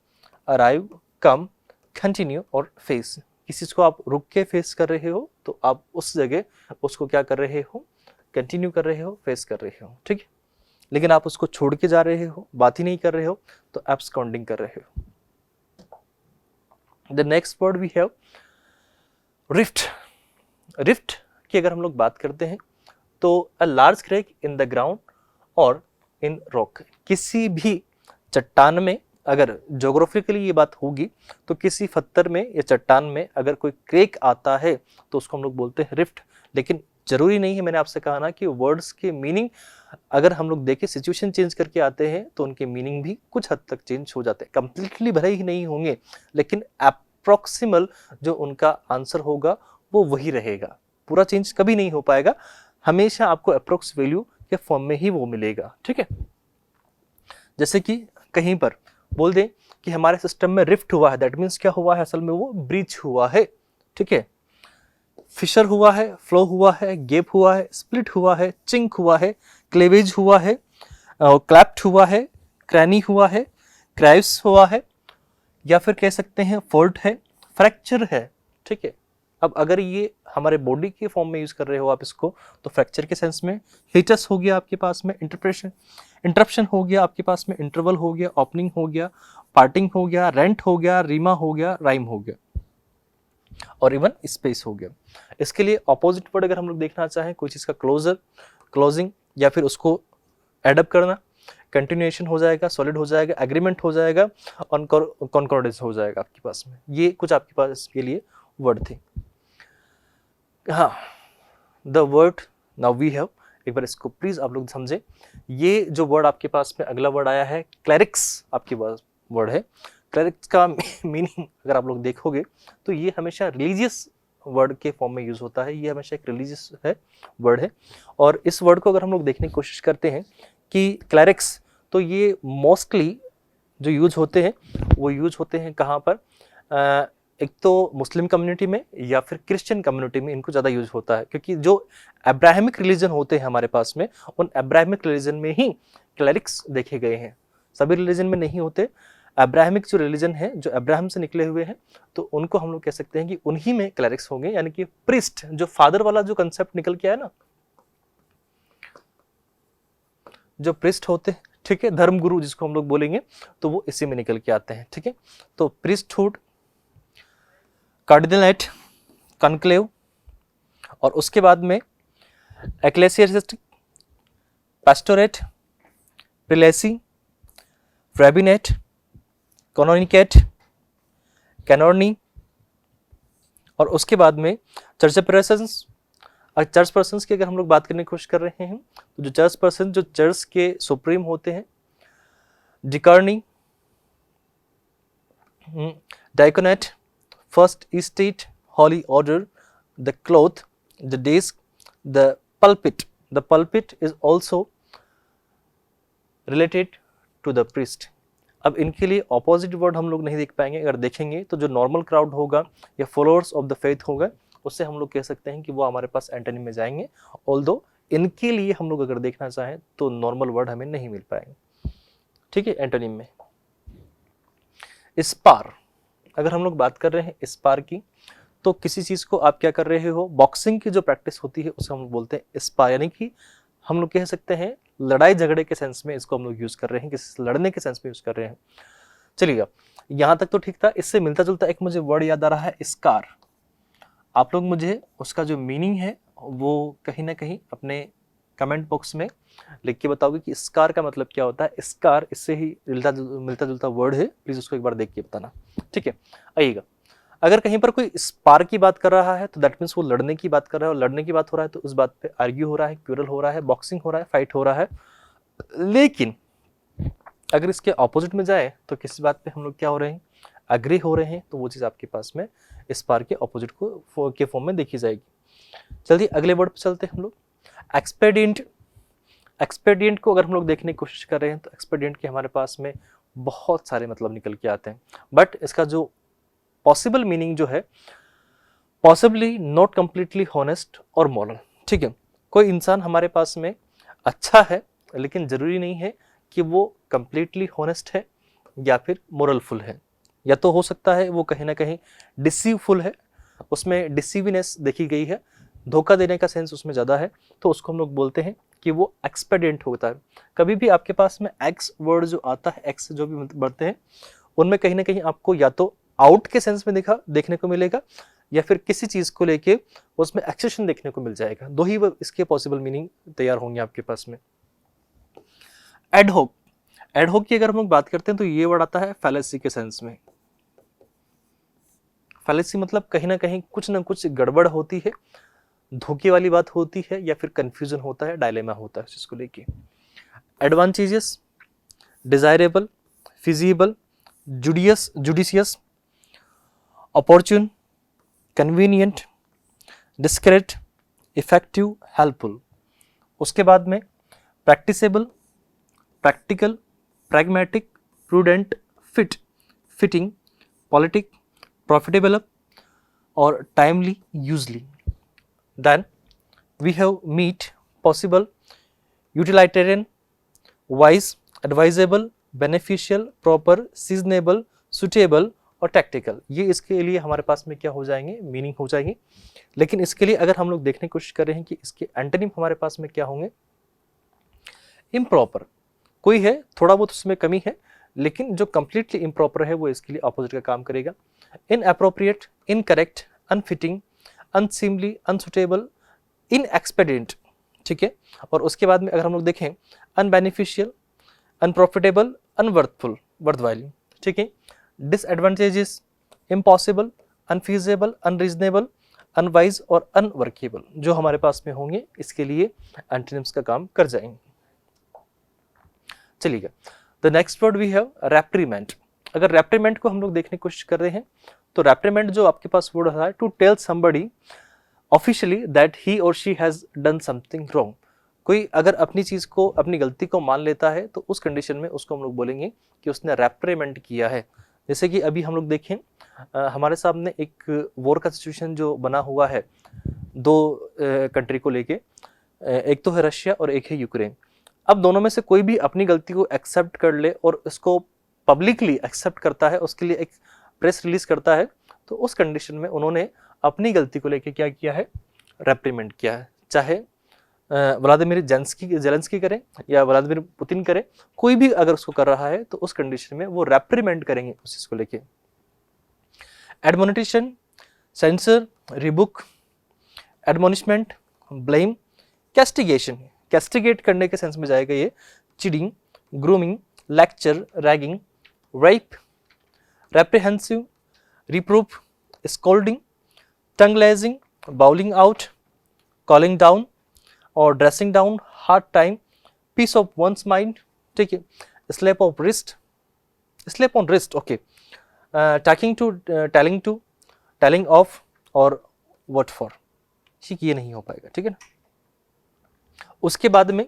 S1: arrive, come, continue और फेस। किसी चीज को आप रुक के फेस कर रहे हो तो आप उस जगह उसको क्या कर रहे हो, कंटिन्यू कर रहे हो, फेस कर रहे हो, ठीक है। लेकिन आप उसको छोड़ के जा रहे हो, बात ही नहीं कर रहे हो, तो एब्सकॉन्डिंग कर रहे हो। The next word we have rift. Rift की अगर हम लोग बात करते हैं तो a large crack in the ground और इन रॉक। किसी भी चट्टान में, अगर ज्योग्राफिकली ये बात होगी तो किसी पत्थर में या चट्टान में अगर कोई क्रेक आता है तो उसको हम लोग बोलते हैं रिफ्ट। लेकिन जरूरी नहीं है, मैंने आपसे कहा ना कि वर्ड्स के मीनिंग अगर हम लोग देखें सिचुएशन चेंज करके आते हैं तो उनके मीनिंग भी कुछ हद तक चेंज हो जाते हैं। कंप्लीटली भले ही नहीं होंगे, लेकिन अप्रोक्सिमल जो उनका आंसर होगा वो वही रहेगा, पूरा चेंज कभी नहीं हो पाएगा, हमेशा आपको अप्रोक्स वैल्यू के फॉर्म में ही वो मिलेगा, ठीक है। जैसे कि कहीं पर बोल दें कि हमारे सिस्टम में रिफ्ट हुआ है, दैट मीन्स क्या हुआ है, असल में वो ब्रीच हुआ है, ठीक है। फिशर हुआ है, फ्लो हुआ है, गैप हुआ है, स्प्लिट हुआ है, चिंक हुआ है, क्लेवेज हुआ है, क्लैप्ट हुआ है, क्रैनी हुआ है, क्रैव्स हुआ है, या फिर कह सकते हैं फॉल्ट है, फ्रैक्चर है, ठीक है। अब अगर ये हमारे बॉडी के फॉर्म में यूज कर रहे हो आप इसको, तो फ्रैक्चर के सेंस में हिटस हो गया आपके पास में, इंटरप्शन हो गया आपके पास में, इंटरवल हो गया, ओपनिंग हो गया, पार्टिंग हो गया, रेंट हो गया, रीमा हो गया, राइम हो गया, और इवन स्पेस हो गया। इसके लिए ऑपोजिट वर्ड अगर हम लोग देखना चाहें, कोई चीज का क्लोजर, क्लोजिंग, या फिर उसको एडअप करना, कंटिन्यूएशन हो जाएगा, सॉलिड हो जाएगा, एग्रीमेंट हो जाएगा, कॉन्कॉर्डेंस हो जाएगा आपके पास में। ये कुछ आपके पास इसके लिए वर्ड थे। हाँ, the word now we have, एक बार इसको प्लीज आप लोग समझे। ये जो वर्ड आपके पास में अगला वर्ड आया है, क्लैरिक्स आपके पास वर्ड है। क्लेरिक्स का मीनिंग अगर आप लोग देखोगे तो ये हमेशा रिलीजियस वर्ड के फॉर्म में यूज होता है, ये हमेशा एक रिलीजियस है वर्ड है। और इस वर्ड को अगर हम लोग देखने की कोशिश करते हैं कि क्लेरिक्स, तो ये मोस्टली जो यूज होते हैं वो यूज होते हैं कहाँ पर, एक तो मुस्लिम कम्युनिटी में या फिर क्रिश्चियन कम्युनिटी में इनको ज़्यादा यूज होता है, क्योंकि जो अब्राहमिक रिलीजन होते हैं हमारे पास में, उन अब्राहमिक रिलीजन में ही क्लेरिक्स देखे गए हैं, सभी रिलीजन में नहीं होते। अब्राहमिक जो रिलीजन है, जो अब्राहम से निकले हुए हैं, तो उनको हम लोग कह सकते हैं कि उन्हीं में क्लेरिक्स होंगे, यानी कि प्रिस्ट, जो फादर वाला जो कंसेप्ट निकल के आया ना, जो प्रिस्ट होते हैं, ठीक है, धर्मगुरु जिसको हम लोग बोलेंगे, तो वो इसी में निकल के आते हैं, ठीक है। तो प्रिस्टहुड, कार्डिनलेट, कॉन्क्लेव, और उसके बाद में एक्लेसियास्टिक, पास्टोरेट, प्रिलेसी, रैबिनेट, कैनोनिकेट, कैनोनी, और उसके बाद में चर्च पर्सन्स। चर्च पर्सन्स की अगर हम लोग बात करने की कोशिश कर रहे हैं तो जो चर्च पर्सन, जो चर्च के सुप्रीम होते हैं, deaconry, diaconate, first estate, holy order, the cloth, the desk, the pulpit. The pulpit is also related to the priest. अब इनके लिए ऑपोजिट वर्ड हम लोग नहीं देख पाएंगे, अगर देखेंगे तो जो नॉर्मल क्राउड होगा या फॉलोअर्स ऑफ द फेथ होगा, उससे हम लोग कह सकते हैं कि वो हमारे पास एंटोनिम में जाएंगे। ऑल्दो इनके लिए हम लोग अगर देखना चाहें तो नॉर्मल वर्ड हमें नहीं मिल पाएंगे, ठीक है, एंटोनिम में। स्पार, अगर हम लोग बात कर रहे हैं स्पार की, तो किसी चीज को आप क्या कर रहे हो, बॉक्सिंग की जो प्रैक्टिस होती है उसे हम लोग बोलते हैं स्पार, यानी कि हम लोग कह सकते हैं लड़ाई झगड़े के सेंस में इसको हम लोग यूज कर रहे हैं, किसी से लड़ने के सेंस में यूज कर रहे हैं। चलिएगा, यहां तक तो ठीक था। इससे मिलता जुलता एक मुझे वर्ड याद आ रहा है, स्कार। आप लोग मुझे उसका जो मीनिंग है वो कहीं ना कहीं अपने कमेंट बॉक्स में लिख के बताओगे कि स्कार का मतलब क्या होता है। स्कार इससे ही मिलता जुलता वर्ड है, प्लीज उसको एक बार देख के बताना, ठीक है। आइएगा, अगर कहीं पर कोई स्पार की बात कर रहा है तो दैट मीन्स वो लड़ने की बात कर रहा है, और लड़ने की बात हो रहा है तो उस बात पे आर्ग्यू हो रहा है, क्यूरल हो रहा है, बॉक्सिंग हो रहा है, फाइट हो रहा है। लेकिन अगर इसके ऑपोजिट में जाए तो किस बात पे हम लोग क्या हो रहे हैं, अग्री हो रहे हैं, तो वो चीज आपके पास में स्पार के ऑपोजिट को के फॉर्म में देखी जाएगी। चलिए अगले वर्ड पे चलते हैं हम लोग, एक्सपेडिएंट। एक्सपेडिएंट को अगर हम लोग देखने की कोशिश कर रहे हैं तो एक्सपेडिएंट के हमारे पास में बहुत सारे मतलब निकल के आते हैं, बट इसका जो पॉसिबल मीनिंग जो है, पॉसिबली नॉट कंप्लीटली हॉनेस्ट और मॉरल, ठीक है। कोई इंसान हमारे पास में अच्छा है, लेकिन जरूरी नहीं है कि वो कंप्लीटली हॉनेस्ट है या फिर मोरलफुल है, या तो हो सकता है वो कहीं ना कहीं डिसीवफुल है, उसमें डिसीविनेस देखी गई है, धोखा देने का सेंस उसमें ज़्यादा है, तो उसको हम लोग बोलते हैं कि वो एक्सपेडिएंट होता है। कभी भी आपके पास में एक्स वर्ड जो आता है, एक्स जो भी बढ़ते हैं, उनमें कहीं ना कहीं आपको या तो आउट के सेंस में देखने को मिलेगा, या फिर किसी चीज को लेके उसमें एक्सेशन देखने को मिल जाएगा। दो ही इसके पॉसिबल मीनिंग तैयार होंगे आपके पास में। एडहोक, एडहोक की अगर हम लोग बात करते हैं तो ये वर्ड आता है फैलेसी के सेंस में। फैलेसी मतलब कहीं ना कहीं कुछ ना कुछ गड़बड़ होती है, धोखे वाली बात होती है, या फिर कंफ्यूजन होता है, डायलेमा होता है जिसको लेके। Advantages, desirable, feasible, judicious, opportune, convenient, discreet, effective, helpful। उसके बाद में practicable, practical, pragmatic, prudent, fit, fitting, politic, profitable और timely, usually। Then we have meet, possible, utilitarian, wise, advisable, beneficial, proper, seasonable, suitable और tactical. ये इसके लिए हमारे पास में क्या हो जाएंगे, मीनिंग हो जाएंगे। लेकिन इसके लिए अगर हम लोग देखने की कोशिश कर रहे हैं कि इसके एंटोनिम हमारे पास में क्या होंगे, इम्प्रॉपर कोई है, थोड़ा बहुत उसमें कमी है, लेकिन जो कंप्लीटली इम्प्रॉपर है वो इसके लिए ऑपोजिट का काम करेगा। इनएप्रोप्रिएट, इनकरेक्ट, अनफिटिंग, अनसीमली, अनसुटेबल, इनएक्सपेडिएंट, ठीक है। और उसके बाद में अगर हम लोग देखें, अनबेनिफिशियल, अनप्रॉफिटेबल, अनवर्थफुल, वर्थवाइल, ठीक है। डिसएडवांटेजेस, इम्पॉसिबल, अनफीजेबल, अनरीजनेबल, अनवाइज और अनवर्केबल जो हमारे पास में होंगे, इसके लिए एंटोनिम्स का काम कर जाएंगे। चलिए, the next word we have reprimand. अगर रेप्रिमेंड को हम लोग देखने की कोशिश कर रहे हैं तो रेप्रिमेंड जो आपके पास वर्ड है to tell somebody officially that he और she has done something wrong. कोई अगर अपनी चीज को, अपनी गलती को मान लेता है तो उस कंडीशन में उसको हम लोग बोलेंगे कि उसने रेप्रिमेंड किया है। जैसे कि अभी हम लोग देखें हमारे सामने एक वॉर का सिचुएशन जो बना हुआ है दो कंट्री को लेके, एक तो है रशिया और एक है यूक्रेन। अब दोनों में से कोई भी अपनी गलती को एक्सेप्ट कर ले और इसको पब्लिकली एक्सेप्ट करता है, उसके लिए एक प्रेस रिलीज करता है, तो उस कंडीशन में उन्होंने अपनी गलती को लेके क्या किया है, रेप्रिमेंड किया है। चाहे व्लादिमीर जेलेंस्की करें या व्लादिमीर पुतिन करें, कोई भी अगर उसको कर रहा है तो उस कंडीशन में वो रेप्रिमेंड करेंगे उस चीज को लेके। Admonition, censure, rebuke, admonishment, blame, castigation, castigate करने के सेंस में जाएगा ये। Chiding, grooming, lecture, ragging, rap, reprehensive, reproof, scolding, tongue lashing, bawling out, calling down और dressing down, hard time, piece of one's mind, ठीक है, slap off wrist, slap on wrist, okay, talking to, telling off और what for, ठीक, ये नहीं हो पाएगा, ठीक है ना। उसके बाद में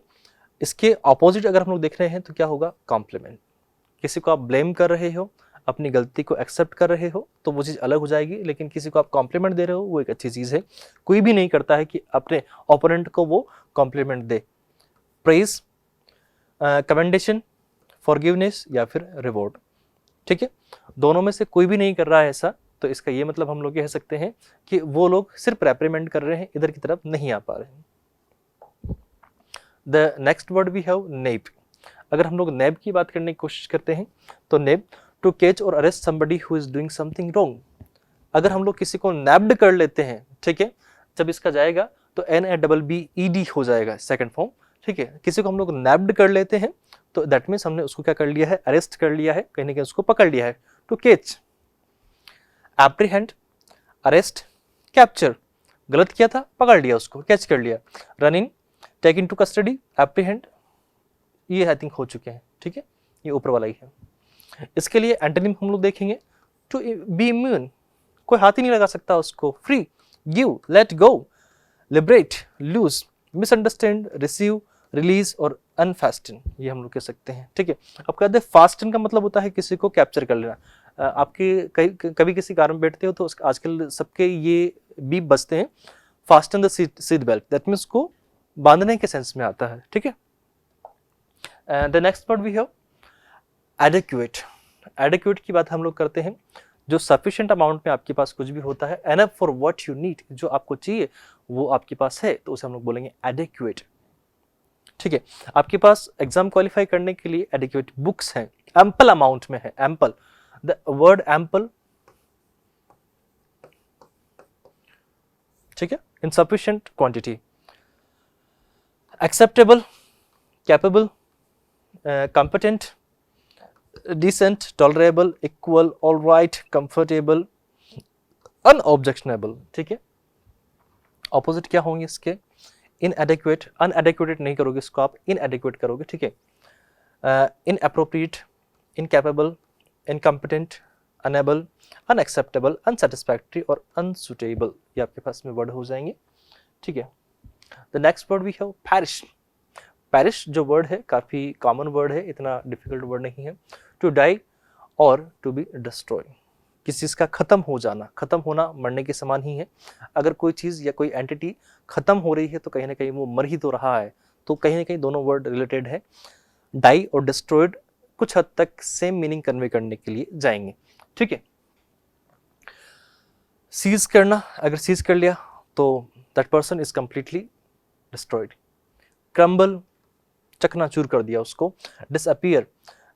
S1: इसके ऑपोजिट अगर हम लोग देख रहे हैं तो क्या होगा, कॉम्प्लीमेंट। किसी को आप ब्लेम कर रहे हो, अपनी गलती को एक्सेप्ट कर रहे हो तो वो चीज़ अलग हो जाएगी, लेकिन किसी को आप कॉम्प्लीमेंट दे रहे हो वो एक अच्छी चीज़ है। कोई भी नहीं करता है कि अपने ओपोनेंट को वो कॉम्प्लीमेंट दे। प्रेज, कमेंडेशन, फॉरगिवनेस या फिर रिवॉर्ड, ठीक है, दोनों में से कोई भी नहीं कर रहा है ऐसा, तो इसका ये मतलब हम लोग कह सकते हैं कि वो लोग सिर्फ रेप्रिमेंड कर रहे हैं, इधर की तरफ नहीं आ पा रहे हैं। The next word we have nab. अगर हम लोग नेब की बात करने की कोशिश करते हैं तो नेब, टू कैच और arrest somebody who is doing something wrong. अगर हम लोग किसी को नैब्ड कर लेते हैं, ठीक है, जब इसका जाएगा तो NABBED हो जाएगा सेकंड फॉर्म, ठीक है। किसी को हम लोग नैब्ड कर लेते हैं तो दैट मीन्स हमने उसको क्या कर लिया है, अरेस्ट कर लिया है, कहीं ना कहीं उसको पकड़ लिया है। To catch, apprehend, arrest, capture, गलत किया था, पकड़ लिया उसको, कैच कर लिया। Run in, take into custody, apprehend, ये आई थिंक हो चुके हैं, ठीक है, ये ऊपर वाला ही है। इसके लिए एंटोनिम हम लोग देखेंगे, टू बी इम्यून, कोई हाथ ही नहीं लगा सकता उसको। Free, give, let go, liberate, loose, misunderstand, receive, release और अनफास्टन, ये हम लोग कह सकते हैं, ठीक है। अब कहते हैं फास्टन का मतलब होता है किसी को कैप्चर कर लेना। आपके कभी किसी कार में बैठते हो तो आजकल सबके ये बीप बजते हैं, fasten the seat belt, that means को बांधने के सेंस में आता है, ठीक है। The next word we have adequate. Adequate की बात हम लोग करते हैं, जो सफिशिएंट अमाउंट में आपके पास कुछ भी होता है, enough for what you need, जो आपको चाहिए वो आपके पास है, तो उसे हम लोग बोलेंगे एडिक्वेट, ठीक है। आपके पास एग्जाम क्वालिफाई करने के लिए एडिक्वेट बुक्स हैं, एम्पल अमाउंट में है, एम्पल, द वर्ड एम्पल, ठीक है, in sufficient quantity. Acceptable, capable, competent, decent, tolerable, equal, all right, comfortable, unobjectionable, ठीक है। ऑपोजिट क्या होंगे इसके, inadequate, unadequate नहीं करोगे इसको आप, inadequate करोगे, ठीक है। inappropriate, incapable, incompetent, unable, unacceptable, unsatisfactory और unsuitable, ये आपके पास में वर्ड हो जाएंगे, ठीक है। The next word we have perish। Parish जो वर्ड है काफ़ी कॉमन वर्ड है, इतना डिफिकल्ट वर्ड नहीं है। टू डाई और टू बी डिस्ट्रॉय, किसी चीज़ का ख़त्म हो जाना, ख़त्म होना मरने के समान ही है। अगर कोई चीज़ या कोई एंटिटी ख़त्म हो रही है तो कहीं ना कहीं वो मर ही तो रहा है, तो कहीं ना कहीं दोनों वर्ड रिलेटेड है। डाई और डिस्ट्रॉयड कुछ हद तक सेम मीनिंग कन्वे करने के लिए जाएंगे, ठीक है। सीज करना, अगर सीज कर लिया तो that person is completely destroyed. Crumble, चकनाचूर कर दिया उसको। डिसअपियर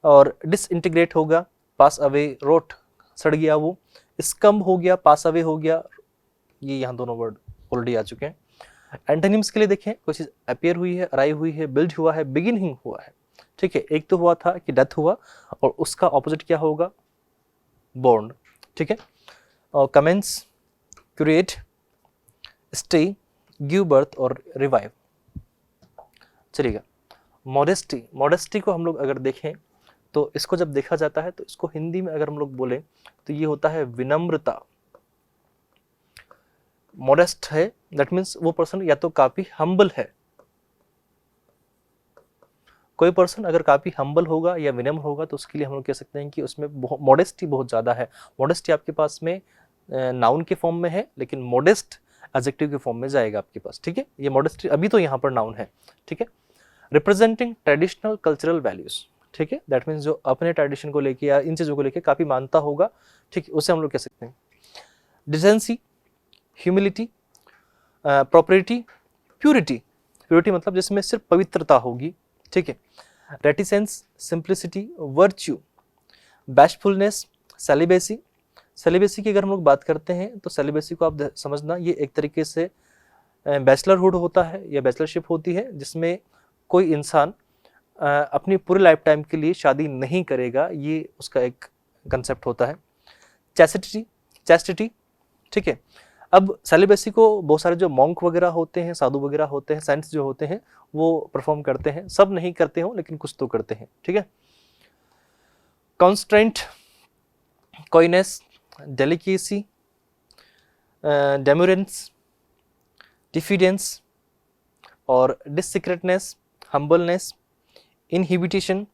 S1: और डिसइंटीग्रेट होगा, पास अवे, रोट, सड़ गया वो। स्कम्ब हो गया, पास अवे हो गया, ये यहाँ दोनों वर्ड ऑलरेडी आ चुके हैं। एंटोनिम्स के लिए देखें, कोई चीज अपियर हुई है, अराइव हुई है, बिल्ड हुआ है, बिगिनिंग हुआ है, ठीक है। एक तो हुआ था कि डेथ हुआ और उसका ऑपोजिट क्या होगा, बॉर्न, ठीक है। और commence, create, stay, give birth और रिवाइव। चलिएगा, मॉडेस्टी, मॉडेस्टी को हम लोग अगर देखें तो इसको जब देखा जाता है तो इसको हिंदी में अगर हम लोग बोलें तो ये होता है विनम्रता। मॉडेस्ट है, दैट मीन्स वो पर्सन या तो काफी हम्बल है। कोई पर्सन अगर काफी हम्बल होगा या विनम्र होगा तो उसके लिए हम लोग कह सकते हैं कि उसमें मॉडेस्टी बहुत ज्यादा है। मॉडेस्टी आपके पास में नाउन के फॉर्म में है, लेकिन मॉडेस्ट एडजेक्टिव के फॉर्म में जाएगा आपके पास, ठीक है। ये मॉडेस्टी अभी तो यहाँ पर नाउन है, ठीक है। रिप्रेजेंटिंग ट्रेडिशनल कल्चरल वैल्यूज, ठीक है, दैट मीन्स जो अपने ट्रेडिशन को लेके या इन चीजों को लेके काफी मानता होगा, ठीक है, उसे हम लोग कह सकते हैं। Decency, humility, property, purity. Purity मतलब जिसमें सिर्फ पवित्रता होगी, ठीक है। रेटिसेंस, सिंप्लिसिटी, वर्च्यू, बैशफुलनेस, सेलिबेसी। सेलिबेसी की अगर हम लोग बात करते हैं तो सेलिबेसी को आप समझना ये एक तरीके से बैचलरहुड होता है या बैचलरशिप होती है, जिसमें कोई इंसान अपनी पूरी लाइफ टाइम के लिए शादी नहीं करेगा, ये उसका एक कंसेप्ट होता है। चैस्टिटी, चैस्टिटी, ठीक है। अब सेलिबेसी को बहुत सारे जो मॉन्क वगैरह होते हैं, साधु वगैरह होते हैं, सेंट्स जो होते हैं वो परफॉर्म करते हैं, सब नहीं करते हो लेकिन कुछ तो करते हैं, ठीक है। कॉन्स्ट्रेंट, कोइनेस, डेलिकेसी, डेमुरेंस, डिफिडेंस और discreetness, humbleness, inhibition,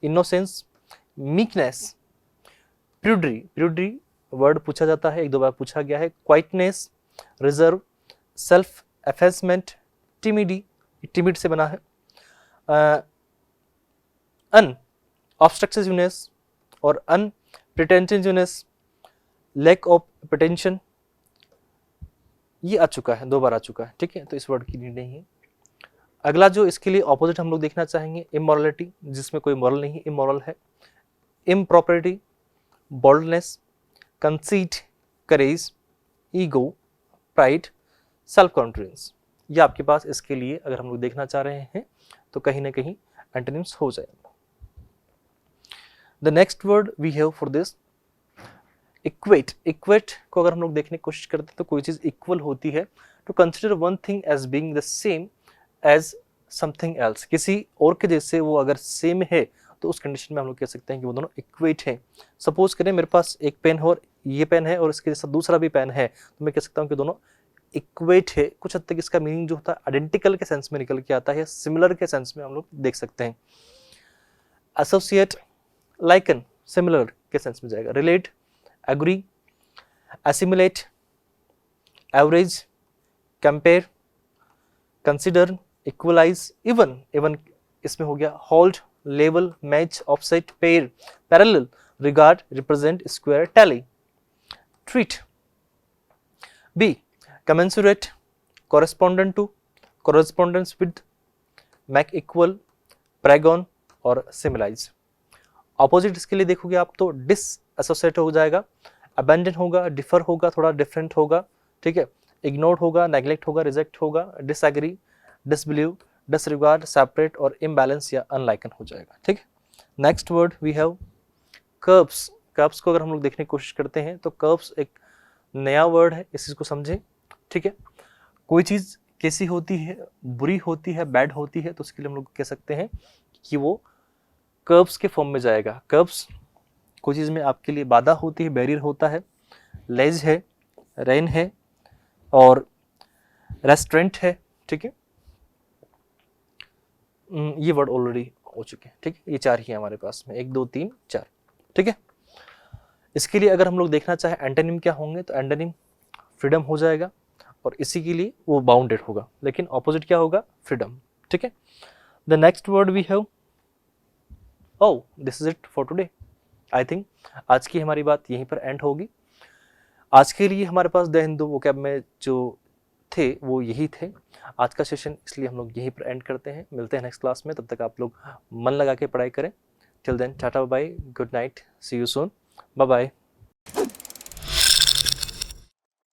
S1: innocence, meekness, prudery. Prudery word पूछा जाता है, एक दो बार पूछा गया है। Quietness, reserve, self effacement, timidity, timid से बना है। अन ऑब्स्ट्रक्टिवनेस और अनप्रिटेंटिवनेस, लैक ऑफ प्रिटेंशन, ये आ चुका है, दो बार आ चुका है, ठीक है, तो इस वर्ड की नीड नहीं है। अगला जो इसके लिए ऑपोजिट हम लोग देखना चाहेंगे, इमोरलिटी, जिसमें कोई मॉरल नहीं, इमोरल है। इम्प्रॉपर्टी, बोल्डनेस, कंसीट, करेज, ईगो, प्राइड, सेल्फ कॉन्फिडेंस। ये आपके पास इसके लिए अगर हम लोग देखना चाह रहे हैं तो कहीं ना कहीं एंटोनिम्स हो जाएगा। The next word we have for this, equate. Equate को अगर हम लोग देखने की कोशिश करते हैं तो कोई चीज इक्वल होती है, to consider one thing as being the same as something else. किसी और के जैसे वो अगर सेम है तो उस कंडीशन में हम लोग कह सकते हैं कि वो दोनों इक्वेट हैं। सपोज करें मेरे पास एक पेन हो और ये पेन है और इसके जैसा दूसरा भी पेन है, तो मैं कह सकता हूँ कि दोनों इक्वेट है। कुछ हद तक इसका मीनिंग जो होता है आइडेंटिकल के सेंस में निकल के आता है या सिमिलर के सेंस में हम लोग देख सकते हैं। एसोसिएट, लाइकन, सिमिलर के सेंस में जाएगा। Relate, agree, assimilate, average, compare, consider, equalize, even इसमें हो गया। Hold, level, match, offset, pair, parallel, regard, represent, square, tally. Treat, be, commensurate, correspondent to, correspondence with, make equal, paragon और सिमिलाइज। Opposite इसके लिए देखोगे आप तो डिसएसोसिएट हो जाएगा, अबैंडन होगा, डिफर होगा, थोड़ा डिफरेंट होगा, ठीक है, इग्नोर्ड होगा, नेग्लेक्ट होगा, रिजेक्ट होगा, डिसएग्री, डिसबिलीव, डिसरिगार्ड, सेपरेट और इम्बैलेंस या अनलाइकन हो जाएगा, ठीक है। Next word we have curbs. Curbs को अगर हम लोग देखने की कोशिश करते हैं तो कर्ब्स एक नया वर्ड है, इस चीज को समझें, ठीक है। कोई चीज कैसी होती है, बुरी होती है, बैड होती है, तो उसके लिए हम लोग कह सकते हैं कि वो कर्ब्स के फॉर्म में जाएगा। कर्ब्स कोई चीज में आपके लिए बाधा होती है, बैरियर होता है। लेज है, रेन है और रेस्टोरेंट है, ठीक है। ये वर्ड ऑलरेडी हो चुके हैं, ठीक है। ये चार ही है हमारे पास में, 1 2 3 4, ठीक है। इसके लिए अगर हम लोग देखना चाहे एंटोनिम क्या होंगे तो एंटोनिम फ्रीडम हो जाएगा और इसी के लिए वो बाउंडेड होगा, लेकिन ऑपोजिट क्या होगा, फ्रीडम, ठीक है। The next word we have, oh this is it for today. I think आज की हमारी बात यहीं पर एंड होगी। आज के लिए हमारे पास द हिंदू वोकैब में जो थे वो यही थे। आज का सेशन इसलिए हम लोग यहीं पर एंड करते हैं। मिलते हैं नेक्स्ट क्लास में, तब तक आप लोग मन लगा के पढ़ाई करें। Till then tata bye, good night, see you soon, bye bye.